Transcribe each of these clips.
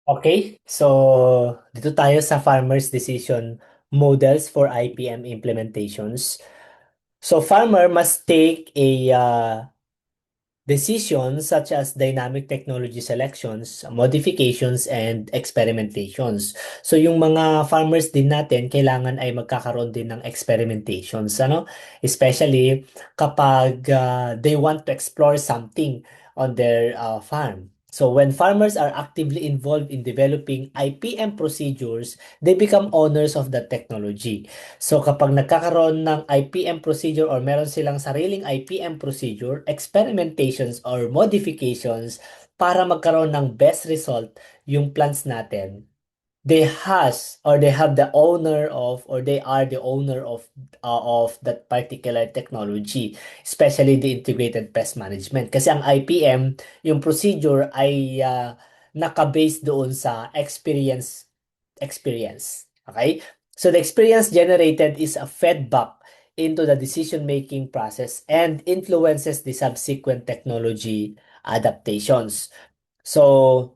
Okay, so dito tayo sa Farmer's Decision Models for IPM implementations. So farmer must take a decisions such as dynamic technology selections, modifications, and experimentations. So yung mga farmers din natin, kailangan ay magkakaroon din ng experimentations, ano? Especially kapag they want to explore something on their farm. So when farmers are actively involved in developing IPM procedures, they become owners of the technology. So kapag nagkakaroon ng IPM procedure or meron silang sariling IPM procedure, experimentations or modifications para magkaroon ng best result yung plants natin, they have the owner of or they are the owner of that particular technology, especially the integrated pest management. Kasi ang IPM, yung procedure ay naka-base doon sa experience. Okay? So the experience generated is a feedback into the decision-making process and influences the subsequent technology adaptations. So,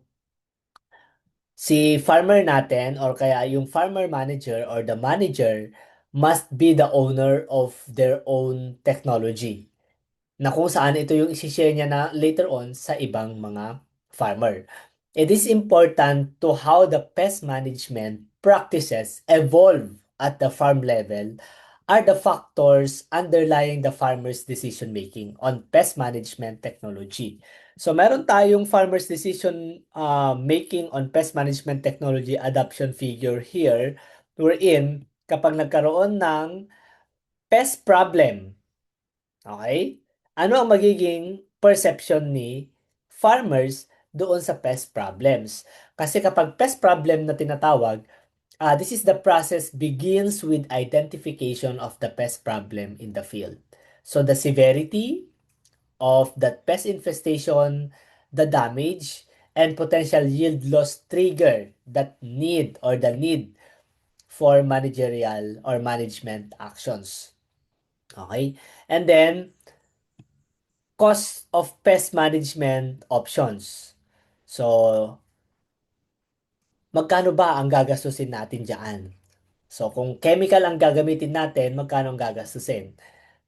si farmer natin or kaya yung farmer manager or the manager must be the owner of their own technology na kung saan ito yung isi-share niya na later on sa ibang mga farmer. It is important to how the pest management practices evolve at the farm level are the factors underlying the farmer's decision making on pest management technology. So meron tayong farmer's decision making on pest management technology adoption figure here wherein kapag nagkaroon ng pest problem. Okay? Ano ang magiging perception ni farmers doon sa pest problems? Kasi kapag pest problem na tinatawag, this is the process begins with identification of the pest problem in the field. So the severity of that pest infestation, the damage, and potential yield loss trigger that need or the need for managerial or management actions. Okay? And then, cost of pest management options. So, magkano ba ang gagastusin natin diyan? So, kung chemical ang gagamitin natin, magkano ang gagastusin?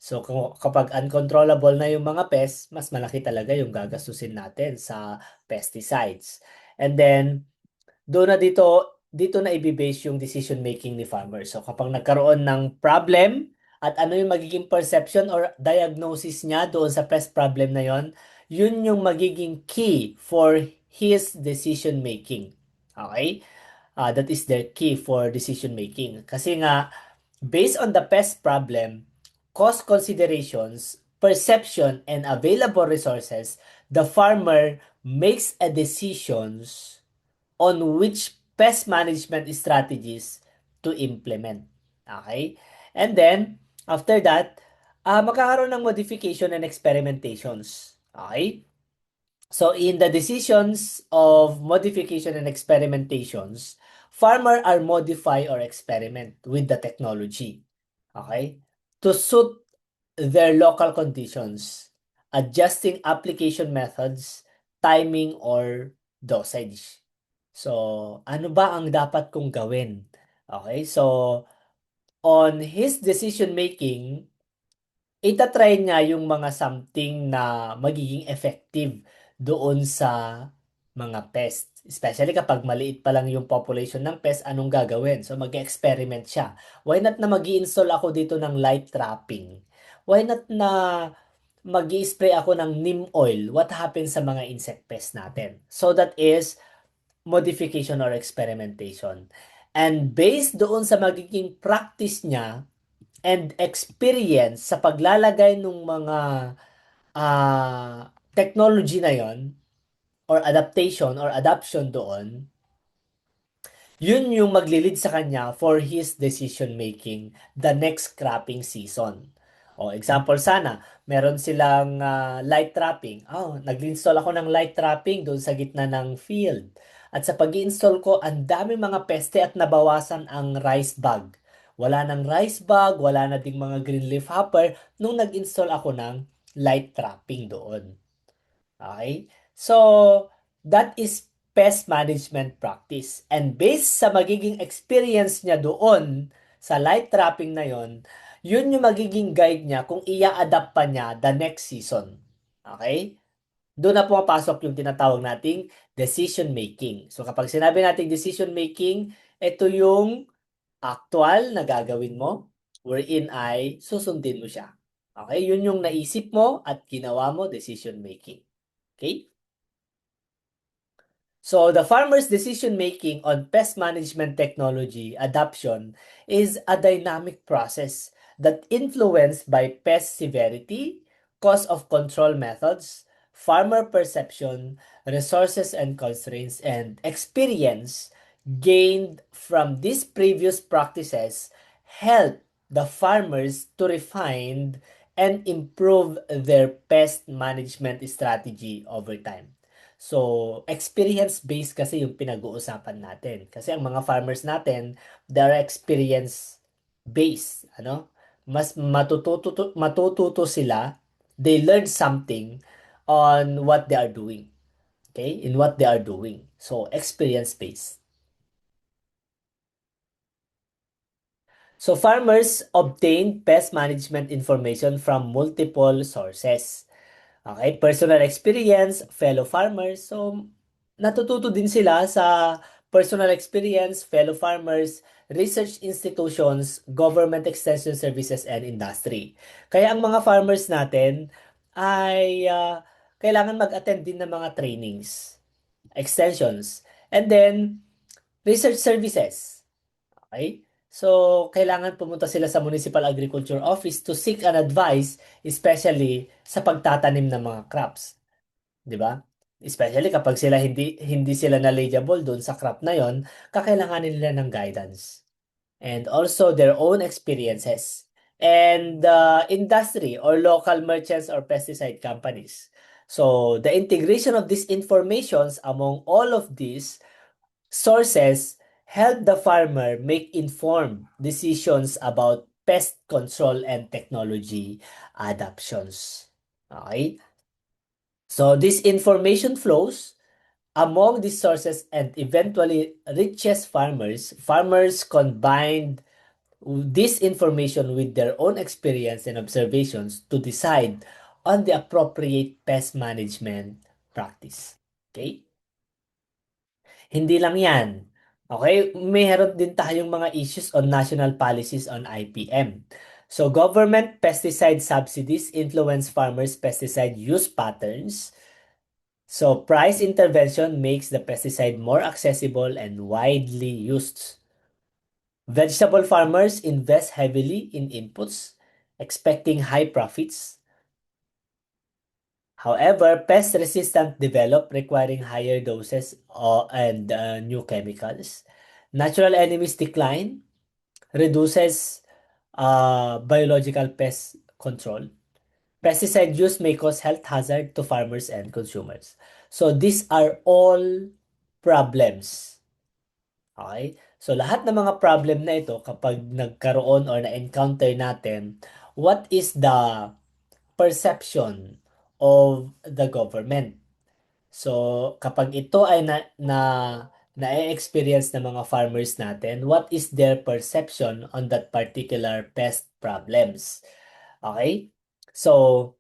So, kapag uncontrollable na yung mga pest, mas malaki talaga yung gagastusin natin sa pesticides. And then, doon na dito na ibibase yung decision making ni farmer. So kapag nagkaroon ng problem at ano yung magiging perception or diagnosis niya doon sa pest problem na yon, yun yung magiging key for his decision making. Okay? That is their key for decision making. Kasi nga, based on the pest problem, cost considerations, perception, and available resources, the farmer makes a decisions on which pest management strategies to implement. Okay? And then, after that, magkakaroon ng modification and experimentations. Okay? So, in the decisions of modification and experimentations, farmer are modify or experiment with the technology. Okay? To suit their local conditions, adjusting application methods, timing, or dosage. So, ano ba ang dapat kong gawin? Okay, so on his decision making, itatry niya yung mga something na magiging effective doon sa mga pest. Especially kapag maliit pa lang yung population ng pest, anong gagawin? So mag-experiment siya. Why not na mag install ako dito ng light trapping? Why not na mag spray ako ng neem oil? What happens sa mga insect pest natin? So that is modification or experimentation. And based doon sa magiging practice niya and experience sa paglalagay ng mga technology na yon or adaptation or adoption doon, yun yung maglilid sa kanya for his decision making the next cropping season. O, example sana, meron silang light trapping. Oh, nag-install ako ng light trapping doon sa gitna ng field. At sa pag-install ko, ang dami mga peste at nabawasan ang rice bug. Wala nang rice bug, wala na ding mga green leaf hopper nung nag-install ako ng light trapping doon. Okay? So, that is pest management practice. And based sa magiging experience niya doon sa light trapping na yon, yun yung magiging guide niya kung ia-adapt pa niya the next season. Okay? Doon na pumapasok yung tinatawag nating decision making. So kapag sinabi nating decision making, ito yung actual na gagawin mo, wherein ay susundin mo siya. Okay? Yun yung naisip mo at ginawa mo, decision making. Okay? So the farmer's decision making on pest management technology adoption is a dynamic process that influenced by pest severity, cost of control methods, farmer perception, resources and constraints, and experience gained from these previous practices help the farmers to refine and improve their pest management strategy over time. So, experience-based kasi yung pinag-uusapan natin. Kasi ang mga farmers natin, they're experience-based, ano? Mas matututo sila, they learn something on what they are doing. Okay? In what they are doing. So, experience-based. So, farmers obtain pest management information from multiple sources. Okay, personal experience, fellow farmers. So, natututo din sila sa personal experience, fellow farmers, research institutions, government extension services, and industry. Kaya ang mga farmers natin ay kailangan mag-attend din ng mga trainings, extensions, and then research services. Okay? So, kailangan pumunta sila sa Municipal Agriculture Office to seek an advice, especially sa pagtatanim ng mga crops. 'Di ba? Especially kapag sila hindi sila knowledgeable doon sa crop na 'yon, kakailanganin nila ng guidance. And also their own experiences. And the industry or local merchants or pesticide companies. So, the integration of these informations among all of these sources help the farmer make informed decisions about pest control and technology adoptions. Okay? So this information flows among these sources and eventually reaches farmers. Farmers combined this information with their own experience and observations to decide on the appropriate pest management practice. Okay? Hindi lang yan. Okay? Meron din tayong mga issues on national policies on IPM. So, government pesticide subsidies influence farmers' pesticide use patterns. So, price intervention makes the pesticide more accessible and widely used. Vegetable farmers invest heavily in inputs, expecting high profits. However, pest resistant develop requiring higher doses and new chemicals. Natural enemies decline, reduces biological pest control. Pesticide use may cause health hazard to farmers and consumers. So these are all problems. Okay? So lahat ng mga problem na ito kapag nagkaroon or na-encounter natin, what is the perception of the government? So kapag ito ay na-experience ng mga farmers natin, what is their perception on that particular pest problems? Okay? So,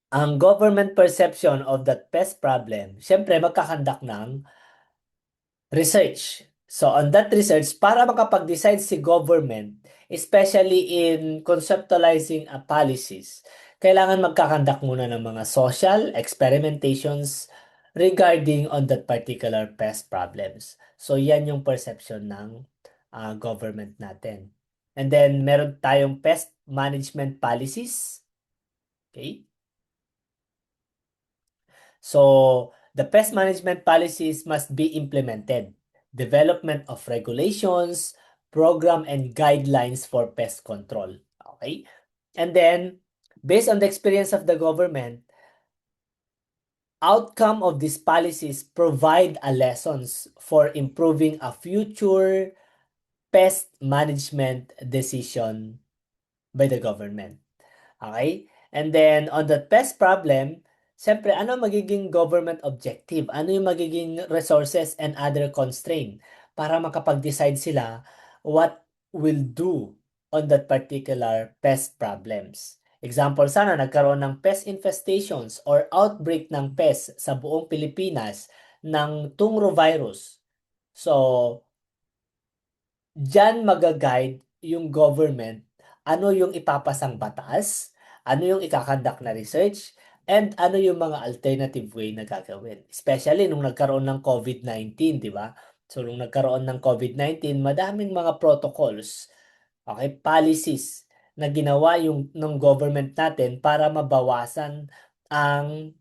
ang government perception of that pest problem, syempre magkakandak ng research. So, on that research, para makapag-decide si government, especially in conceptualizing a policies, kailangan magkakandak muna ng mga social experimentations regarding on that particular pest problems. So, yan yung perception ng government natin. And then, meron tayong pest management policies. Okay? So, the pest management policies must be implemented. Development of regulations, program and guidelines for pest control. Okay? And then, based on the experience of the government, outcome of these policies provide a lessons for improving a future pest management decision by the government. Okay? And then, on the pest problem, Siyempre, ano magiging government objective? Ano yung magiging resources and other constraint para makapag-decide sila what will do on that particular pest problems. Example, sana nagkaroon ng pest infestations or outbreak ng pest sa buong Pilipinas ng tungro virus. So, diyan maga-guide yung government, ano yung ipapasang batas, ano yung ikakandak na research, and ano yung mga alternative way na gagawin. Especially nung nagkaroon ng COVID-19, di ba? So, nung nagkaroon ng COVID-19, madaming mga protocols, okay, policies na ginawa yung ng government natin para mabawasan ang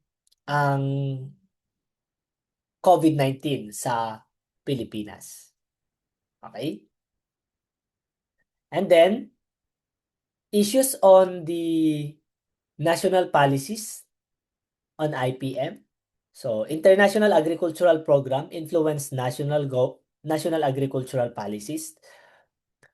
COVID-19 sa Pilipinas. Okay? And then, issues on the national policies on IPM. So, International Agricultural Program influence national agricultural policies.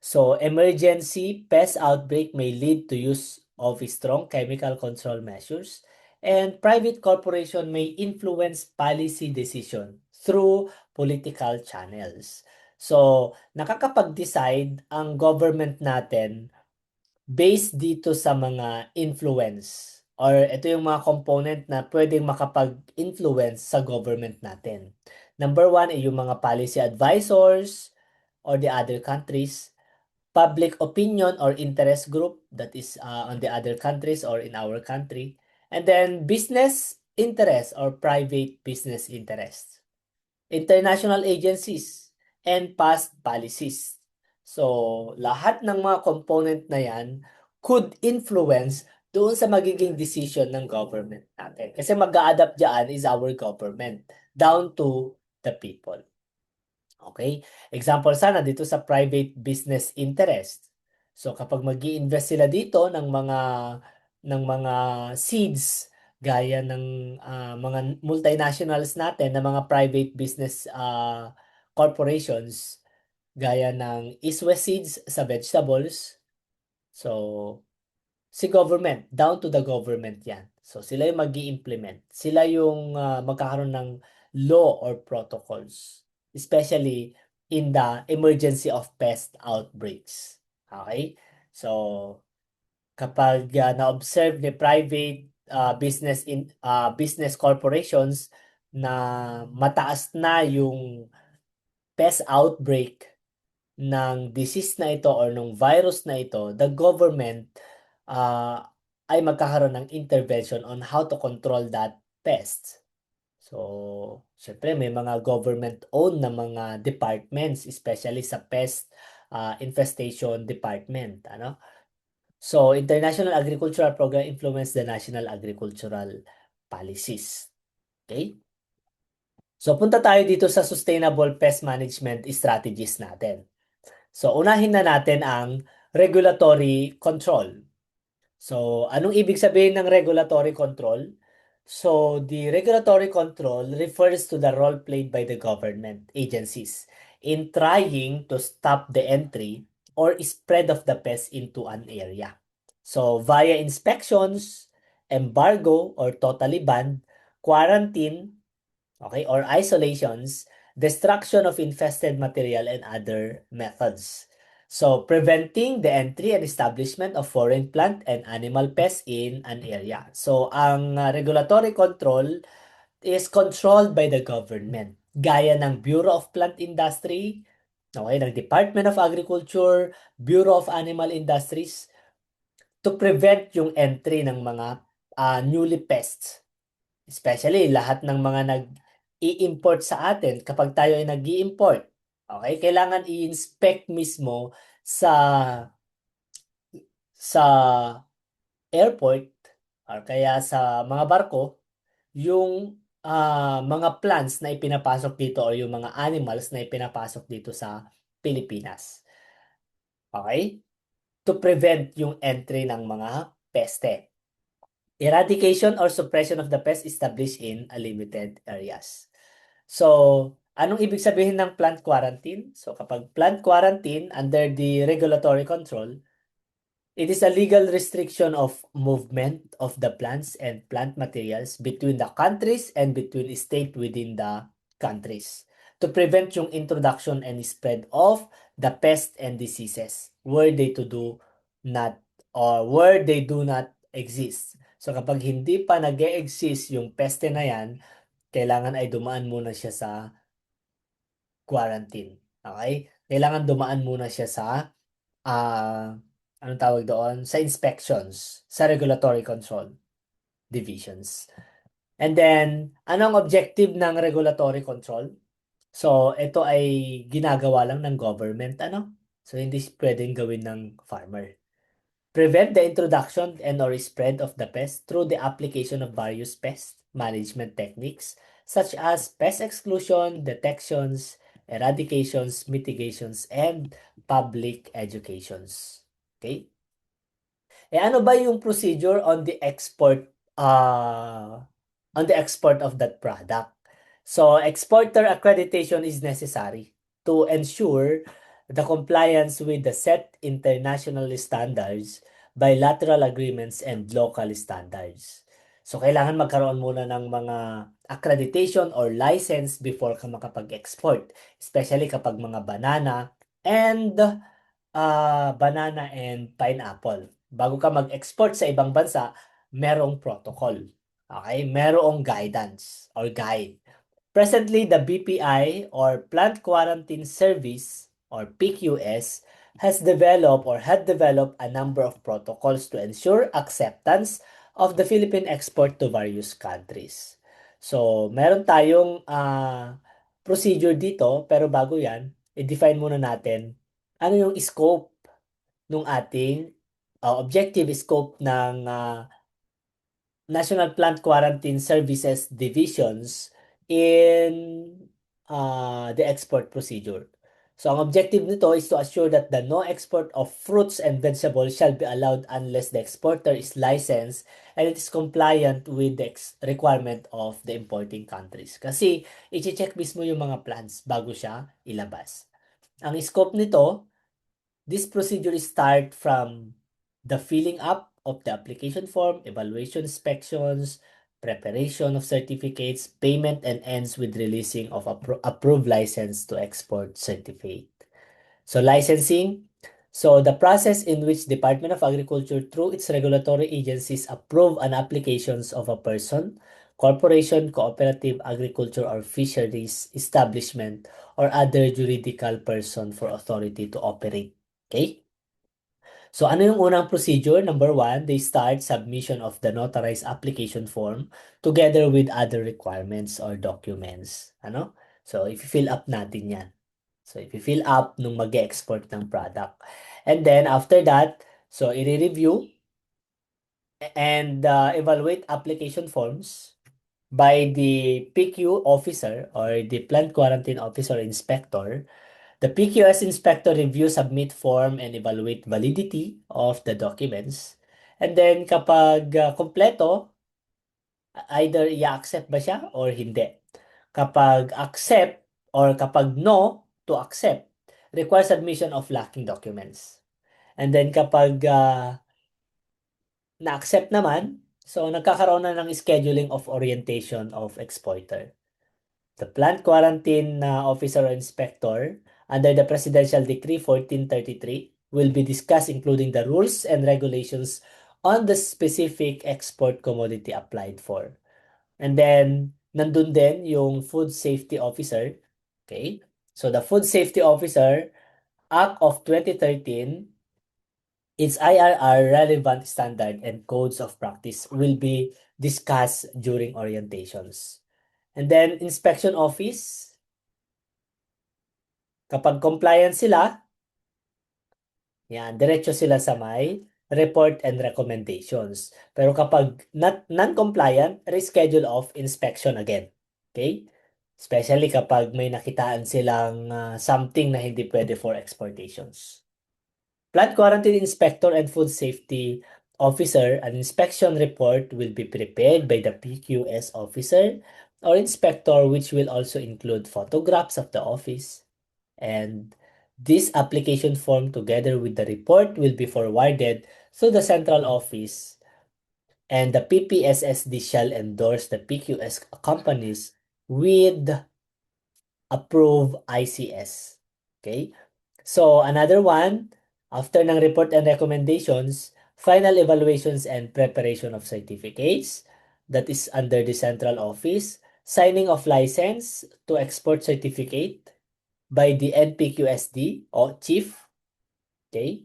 So, emergency pest outbreak may lead to use of strong chemical control measures, and private corporation may influence policy decision through political channels. So, nakakapag-decide ang government natin based dito sa mga influence or ito yung mga component na pwedeng makapag-influence sa government natin. Number one ay yung mga policy advisors or the other countries, public opinion or interest group that is on the other countries or in our country, and then business interest or private business interests, international agencies, and past policies. So, lahat ng mga component na yan could influence doon sa magiging decision ng government natin. Kasi mag-a-adapt dyan is our government down to the people. Okay? Example sana dito sa private business interest. So kapag mag-i-invest sila dito ng mga seeds gaya ng mga multinationals natin na mga private business corporations gaya ng Iswa Seeds sa vegetables. So si government, down to the government yan. So sila yung mag-i-implement. Sila yung magkakaroon ng law or protocols. Especially in the emergency of pest outbreaks. Okay? So kapag na-observe ni private business corporations na mataas na yung pest outbreak ng disease na ito or ng virus na ito, the government uh, ay magkakaroon ng intervention on how to control that pest. So, syempre may mga government-owned na mga departments, especially sa pest infestation department. Ano? So, International Agricultural Program influence the national agricultural policies. Okay? So, punta tayo dito sa sustainable pest management strategies natin. So, unahin na natin ang regulatory control. So, anong ibig sabihin ng regulatory control? So, the regulatory control refers to the role played by the government agencies in trying to stop the entry or spread of the pest into an area. So, via inspections, embargo or totally banned, quarantine, okay, or isolations, destruction of infested material and other methods. So, preventing the entry and establishment of foreign plant and animal pests in an area. So, ang regulatory control is controlled by the government. Gaya ng Bureau of Plant Industry, okay, ng Department of Agriculture, Bureau of Animal Industries, to prevent yung entry ng mga newly pests. Especially lahat ng mga nag-i-import sa atin, kapag tayo ay nag-i-import, okay, kailangan i-inspect mismo sa airport or kaya sa mga barko yung mga plants na ipinapasok dito or yung mga animals na ipinapasok dito sa Pilipinas. Okay? To prevent yung entry ng mga peste. Eradication or suppression of the pest established in a limited areas. So, anong ibig sabihin ng plant quarantine? So, kapag plant quarantine under the regulatory control, It is a legal restriction of movement of the plants and plant materials between the countries and between state within the countries to prevent yung introduction and spread of the pest and diseases where they to do not or where they do not exist. So kapag hindi pa nag-e-exist yung peste na yan, kailangan ay dumaan muna siya sa quarantine. Okay? Kailangan dumaan muna siya sa anong tawag doon? Sa inspections, sa regulatory control divisions. And then, anong objective ng regulatory control? So, ito ay ginagawa lang ng government, ano? So, hindi pwedeng gawin ng farmer. Prevent the introduction and or spread of the pest through the application of various pest management techniques such as pest exclusion, detections, eradications, mitigations, and public educations. Okay? Ano ba yung procedure on the export of that product? So, exporter accreditation is necessary to ensure the compliance with the set international standards, bilateral agreements, and local standards. So, kailangan magkaroon muna ng mga accreditation or license before ka makapag-export, especially kapag mga banana and pineapple. Bago ka mag-export sa ibang bansa, merong protocol. Okay? Merong guidance or guide. Presently, the BPI or Plant Quarantine Service or PQS has developed or had developed a number of protocols to ensure acceptance of the Philippine export to various countries. So, meron tayong procedure dito, pero bago yan, i-define muna natin ano yung scope ng ating objective scope ng National Plant Quarantine Services divisions in the export procedure. So, ang objective nito is to assure that the no export of fruits and vegetables shall be allowed unless the exporter is licensed and it is compliant with the requirement of the importing countries. Kasi, i-check mismo yung mga plants bago siya ilabas. Ang scope nito, this procedure start from the filling up of the application form, evaluation inspections, preparation of certificates, payment, and ends with releasing of approved license to export certificate. So licensing, so the process in which Department of Agriculture through its regulatory agencies approve an applications of a person, corporation, cooperative, agriculture, or fisheries establishment, or other juridical person for authority to operate. Okay? So ano yung unang procedure? Number one, they start submission of the notarized application form together with other requirements or documents. Ano? So if you fill up natin yan. So if you fill up nung mag-export ng product. And then after that, so i-review and evaluate application forms by the PQ officer or the plant quarantine officer inspector. The PQS inspector review, submit form, and evaluate validity of the documents. And then kapag kompleto, either i-accept ba siya or hindi. Kapag accept or kapag no to accept, require submission of lacking documents. And then kapag na-accept naman, so nagkakaroon na ng scheduling of orientation of exporter. The plant quarantine officer or inspector under the Presidential Decree 1433 will be discussed including the rules and regulations on the specific export commodity applied for. And then, nandun din yung food safety officer. Okay? So, the food safety officer, Act of 2013, its IRR relevant standard and codes of practice will be discussed during orientations. And then, inspection office, kapag compliant sila, yan, diretso sila sa may report and recommendations. Pero kapag non-compliant, reschedule of inspection again. Okay? Especially kapag may nakitaan silang something na hindi pwede for exportations. Plant quarantine inspector and food safety officer, an inspection report will be prepared by the PQS officer or inspector, which will also include photographs of the office. And this application form together with the report will be forwarded to the central office, and the PPSSD shall endorse the PQS companies with approved ICS. Okay? So, another one, after ng report and recommendations, final evaluations and preparation of certificates, that is under the central office, signing of license to export certificate by the NPQSD o chief. Okay?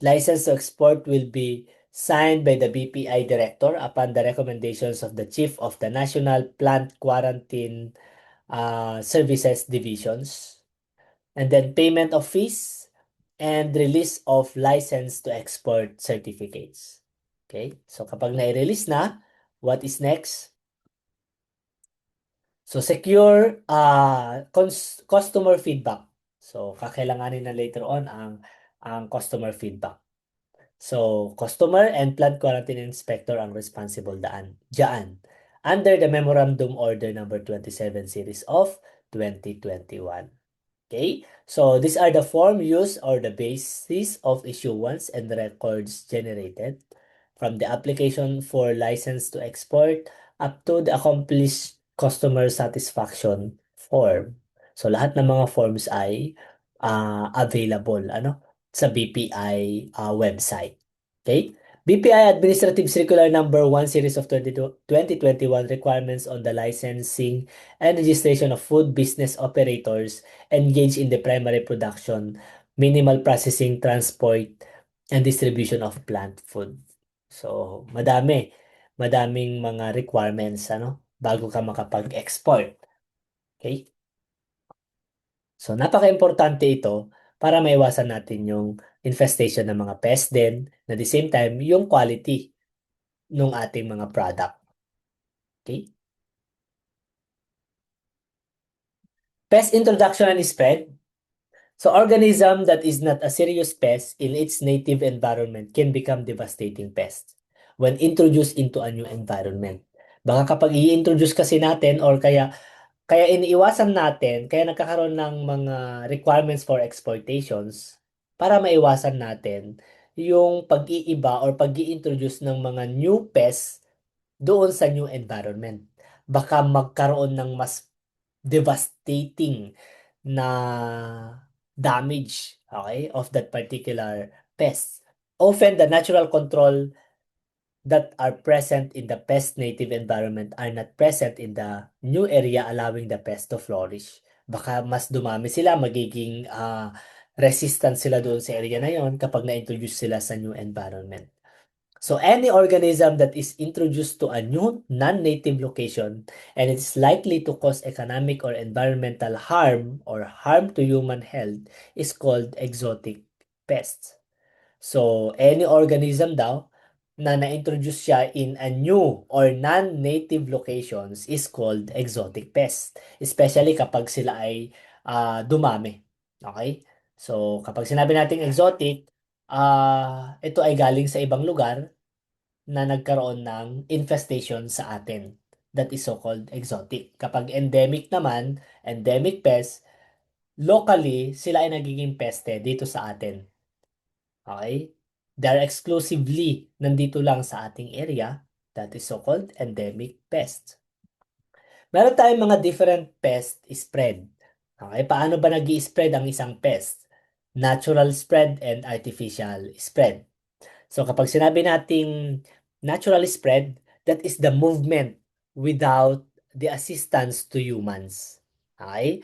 License to export will be signed by the BPI director upon the recommendations of the chief of the National Plant Quarantine Services Divisions. And then payment of fees and release of license to export certificates. Okay? So kapag na-release na, what is next? So secure customer feedback. So kakailanganin na later on ang customer feedback. So, customer and plant quarantine inspector ang responsible dyan under the Memorandum Order number 27 series of 2021. Okay? So, these are the form used or the basis of issuance and records generated from the application for license to export up to the accomplished customer satisfaction form. So, lahat ng mga forms ay available sa BPI website. Okay? BPI Administrative Circular Number 1 Series of 2021 requirements on the licensing and registration of food business operators engaged in the primary production, minimal processing, transport, and distribution of plant food. So, madaming mga requirements bago ka makapag-export. Okay? So, napaka-importante ito para maiwasan natin yung infestation ng mga pest din, na the same time, yung quality ng ating mga product. Okay? Pest introduction and spread. So, organism that is not a serious pest in its native environment can become devastating pests when introduced into a new environment. Baka kapag i-introduce kasi natin or kaya iniiwasan natin, kaya nagkakaroon ng mga requirements for exploitations para maiwasan natin yung pag-iiba or pag-i-introduce ng mga new pests doon sa new environment. Baka magkaroon ng mas devastating na damage, okay, of that particular pest. Often, the natural control that are present in the pest native environment are not present in the new area, allowing the pest to flourish. Baka mas dumami sila, magiging resistant sila doon sa area na yon kapag na-introduce sila sa new environment. So any organism that is introduced to a new non-native location and it is likely to cause economic or environmental harm or harm to human health is called exotic pests. So any organism daw na na-introduce siya in a new or non-native locations is called exotic pest. Especially kapag sila ay dumami. Okay? So kapag sinabi nating exotic, ito ay galing sa ibang lugar na nagkaroon ng infestation sa atin. That is so-called exotic. Kapag endemic naman, endemic pest, locally, sila ay nagiging peste dito sa atin. Okay? They're exclusively nandito lang sa ating area. That is so-called endemic pest. Meron tayong mga different pest spread. Okay? Paano ba nag-i-spread ang isang pest? Natural spread and artificial spread. So kapag sinabi nating natural spread, that is the movement without the assistance to humans. Okay?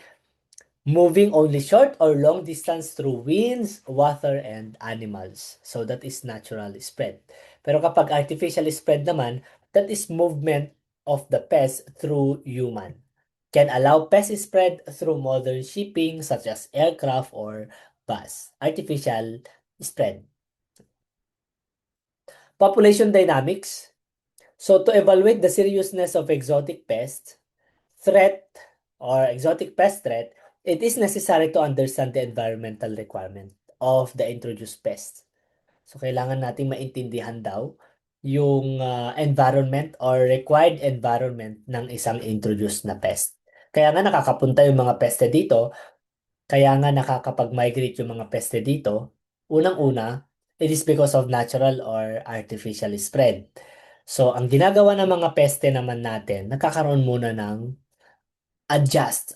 Moving only short or long distance through winds, water, and animals. So that is natural spread. Pero kapag artificial spread naman, that is movement of the pest through human. Can allow pest spread through modern shipping such as aircraft or bus. Artificial spread. Population dynamics. So to evaluate the seriousness of exotic pest threat or exotic pest threat, it is necessary to understand the environmental requirement of the introduced pest. So kailangan nating maintindihan daw yung environment or required environment ng isang introduced na pest. Kaya nga nakakapunta yung mga peste dito, kaya nga nakakapag-migrate yung mga peste dito. Unang-una, it is because of natural or artificial spread. So, ang ginagawa ng mga peste naman natin, nagkakaroon muna ng adjust.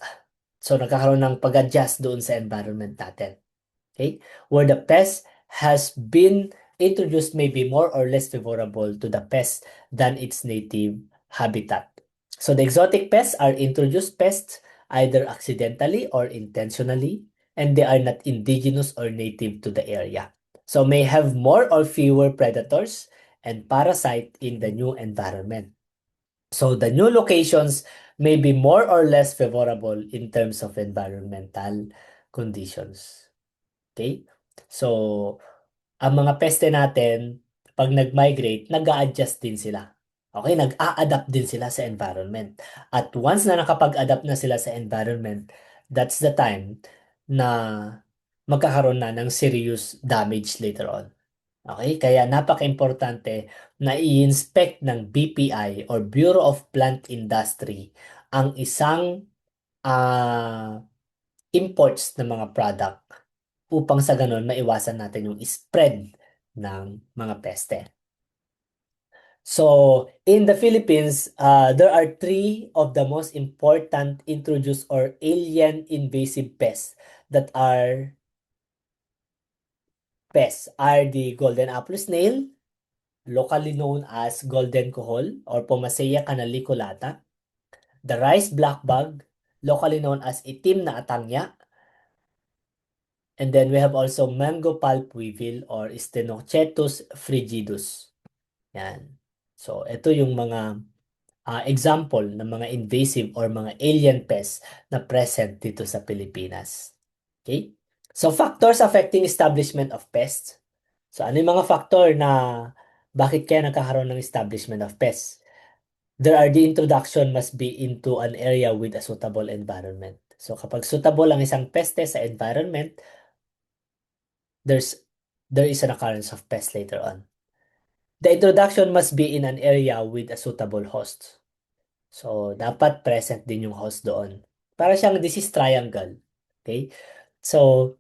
So, nagkakaroon ng pag-adjust doon sa environment natin. Okay? Where the pest has been introduced may be more or less favorable to the pest than its native habitat. So, the exotic pests are introduced pests either accidentally or intentionally, and they are not indigenous or native to the area. So, may have more or fewer predators and parasite in the new environment. So the new locations may be more or less favorable in terms of environmental conditions. Okay? So, ang mga peste natin, pag nag-migrate, nag-a-adjust din sila. Okay? Nag-a-adapt din sila sa environment. At once na nakapag-adapt na sila sa environment, that's the time na magkakaroon na ng serious damage later on. Okay? Kaya napaka-importante na i-inspect ng BPI or Bureau of Plant Industry ang isang imports ng mga product upang sa ganun maiwasan natin yung spread ng mga peste. So, in the Philippines, there are three of the most important introduced or alien invasive pests that are the golden apple snail, locally known as golden kohol or Pomaceae canaliculata, the rice blackbug, locally known as itim na atangya, and then we have also mango pulp weevil or Stenochetus frigidus. Yan. So, ito yung mga example ng mga invasive or mga alien pests na present dito sa Pilipinas. Okay? So, factors affecting establishment of pests. So, ano yung mga factor na bakit kaya nagkakaroon ng establishment of pests? The introduction must be into an area with a suitable environment. So, kapag suitable ang isang peste sa environment, there is an occurrence of pest later on. The introduction must be in an area with a suitable host. So, dapat present din yung host doon. Para siyang disease triangle. Okay? So,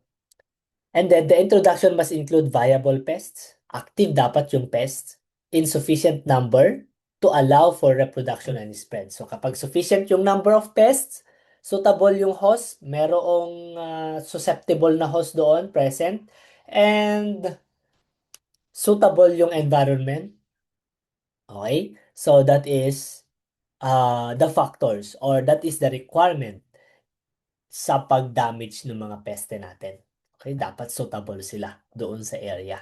and then the introduction must include viable pests. Active dapat yung pests in sufficient number to allow for reproduction and spread. So kapag sufficient yung number of pests, suitable yung host, merong susceptible na host doon present, and suitable yung environment. Okay? So that is the factors or that is the requirement sa pag-damage ng mga peste natin. Okay? Dapat suitable sila doon sa area.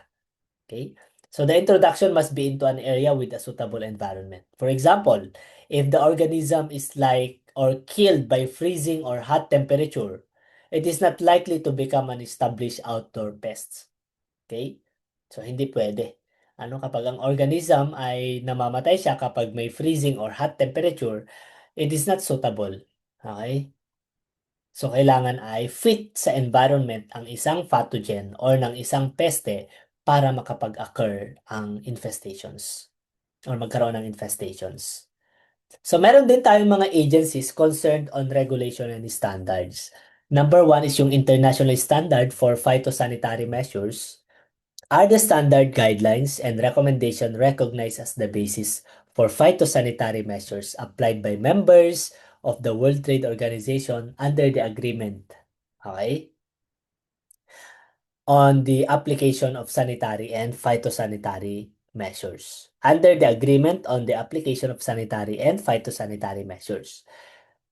Okay? So the introduction must be into an area with a suitable environment. For example, if the organism is like or killed by freezing or hot temperature, it is not likely to become an established outdoor pest. Okay? So hindi pwede. Ano kapag ang organism ay namamatay siya kapag may freezing or hot temperature, it is not suitable. Okay? So, kailangan ay fit sa environment ang isang pathogen or ng isang peste para makapag-occur ang infestations or magkaroon ng infestations. So, meron din tayong mga agencies concerned on regulation and standards. Number one is yung International Standard for Phytosanitary Measures are the standard guidelines and recommendation recognized as the basis for phytosanitary measures applied by members of the World Trade Organization under the agreement. Okay? On the application of sanitary and phytosanitary measures. Under the agreement on the application of sanitary and phytosanitary measures.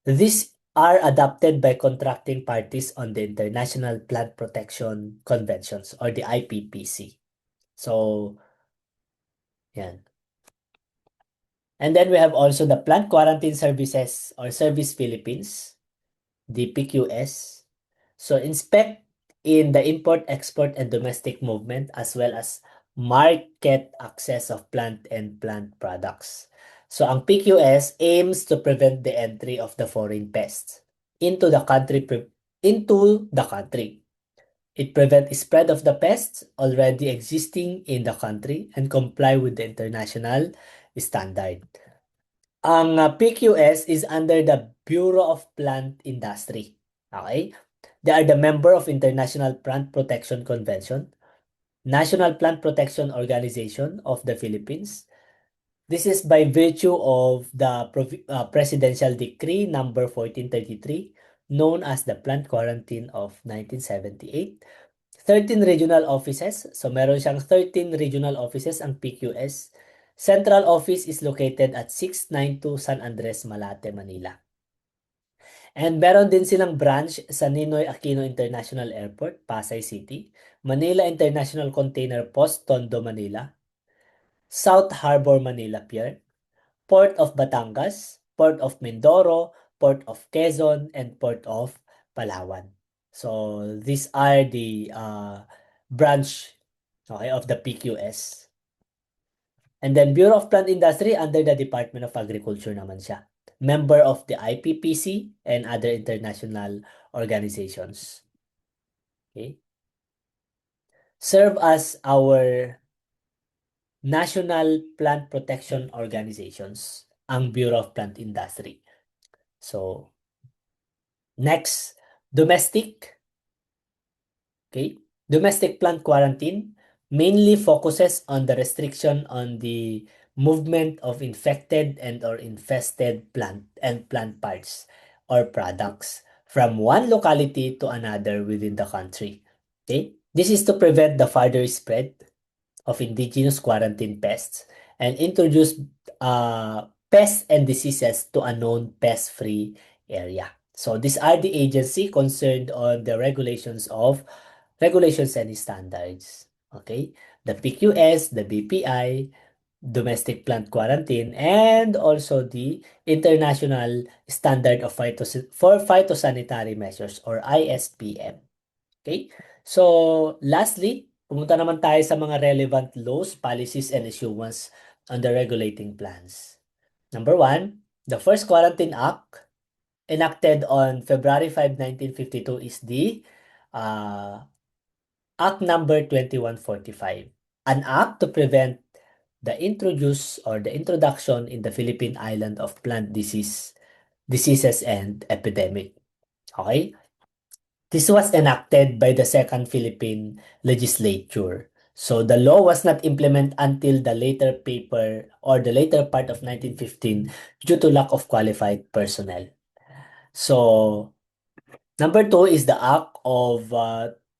These are adopted by contracting parties on the International Plant Protection Conventions or the IPPC. So, yan. And then we have also the Plant Quarantine Services or Service Philippines, DPQS. So, inspect in the import, export, and domestic movement as well as market access of plant and plant products. So, ang PQS aims to prevent the entry of the foreign pests into the country. It prevents spread of the pests already existing in the country and comply with the international standard. Ang PQS is under the Bureau of Plant Industry. Okay? They are the member of International Plant Protection Convention. National Plant Protection Organization of the Philippines. This is by virtue of the Presidential Decree number 1433, known as the Plant Quarantine of 1978. 13 regional offices. So meron siyang 13 regional offices ang PQS. Central office is located at 692 San Andres, Malate, Manila. And meron din silang branch sa Ninoy Aquino International Airport, Pasay City, Manila International Container Post, Tondo, Manila, South Harbor, Manila Pier, Port of Batangas, Port of Mindoro, Port of Quezon, and Port of Palawan. So these are the branch, okay, of the PQS. And then Bureau of Plant Industry under the Department of Agriculture naman siya. Member of the IPPC and other international organizations. Okay? Serve as our national plant protection organizations, ang Bureau of Plant Industry. So, next, domestic. Okay? Domestic plant quarantine mainly focuses on the restriction on the movement of infected and or infested plant and plant parts or products from one locality to another within the country. Okay? This is to prevent the further spread of indigenous quarantine pests and introduce pests and diseases to a known pest-free area. So these are the agency concerned on the regulations and standards. Okay? The PQS, the BPI, domestic plant quarantine, and also the International Standard of for Phytosanitary Measures or ISPM. Okay? So, lastly, pumunta naman tayo sa mga relevant laws, policies, and issuance on the regulating plans. Number 1, the first Quarantine Act enacted on February 5, 1952 is the Act number 2145, an act to prevent the introduction in the Philippine island of plant diseases and epidemic. Okay? This was enacted by the Second Philippine Legislature. So the law was not implemented until the later part of 1915 due to lack of qualified personnel. So number 2 is the Act of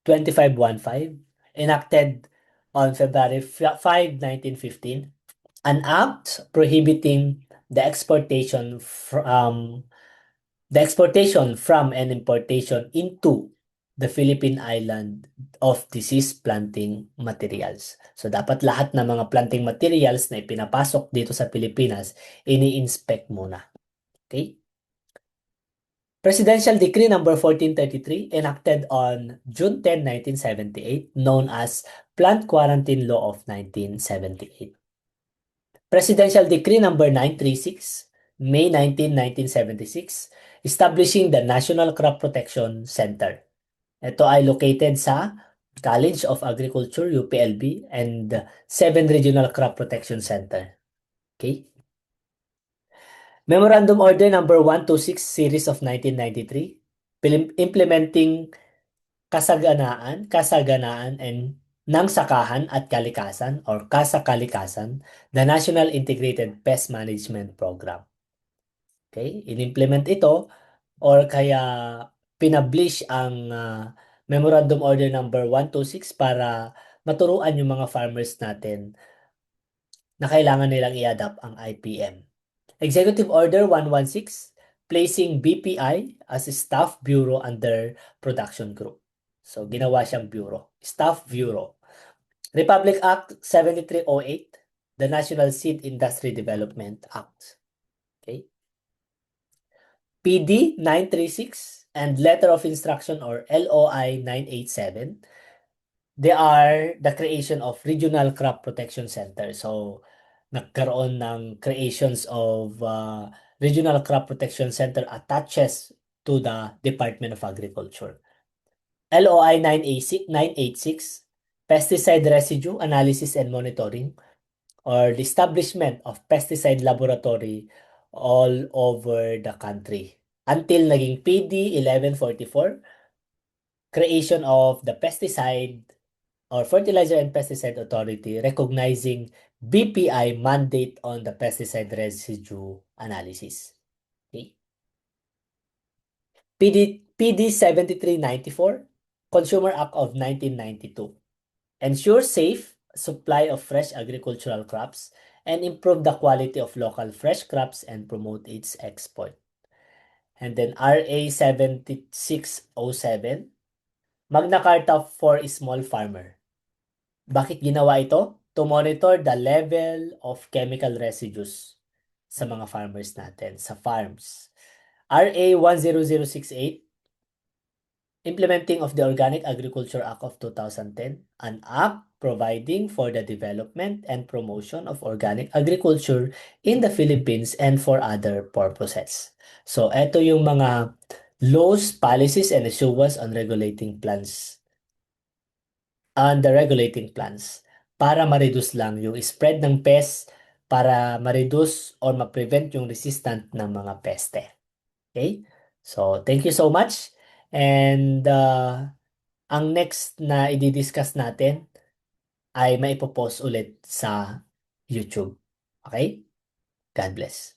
2515, enacted on February 5, 1915, an act prohibiting the exportation from and importation into the Philippine island of disease planting materials. So dapat lahat ng mga planting materials na ipinapasok dito sa Pilipinas, ini-inspect muna. Okay? Presidential Decree number 1433 enacted on June 10, 1978, known as Plant Quarantine Law of 1978. Presidential Decree number 936, May 19, 1976, establishing the National Crop Protection Center. Ito ay located sa College of Agriculture, UPLB, and 7 Regional Crop Protection Center. Okay? Memorandum Order number 126 series of 1993, implementing kasaganaan and ng sakahan at kalikasan or kasakalikasan, the National Integrated Pest Management Program. Okay? In-implement ito or kaya pinablish ang Memorandum Order number 126 para maturuan yung mga farmers natin na kailangan nilang i-adapt ang IPM. Executive Order 116, placing BPI as a staff bureau under production group. So, ginawa siyang bureau. Staff Bureau. Republic Act 7308, the National Seed Industry Development Act. Okay. PD 936 and Letter of Instruction or LOI 987, they are the creation of Regional Crop Protection Center. So, nagkaroon ng creations of Regional Crop Protection Center attaches to the Department of Agriculture. LOI 986, Pesticide Residue Analysis and Monitoring, or the establishment of pesticide laboratory all over the country. Until naging PD 1144, creation of the Pesticide or Fertilizer and Pesticide Authority recognizing BPI mandate on the pesticide residue analysis. Okay. PD 7394, Consumer Act of 1992, ensure safe supply of fresh agricultural crops and improve the quality of local fresh crops and promote its export. And then RA 7607, Magna Carta for Small Farmer. Bakit ginawa ito? To monitor the level of chemical residues sa mga farmers natin, sa farms. RA 10068, implementing of the Organic Agriculture Act of 2010, an act providing for the development and promotion of organic agriculture in the Philippines and for other purposes. So, ito yung mga laws, policies, and issuance on regulating plans and the regulating plans para ma-reduce lang yung spread ng pest, para ma-reduce or ma-prevent yung resistant ng mga peste. Okay? So, thank you so much. And ang next na i-discuss natin ay maipopost ulit sa YouTube. Okay? God bless.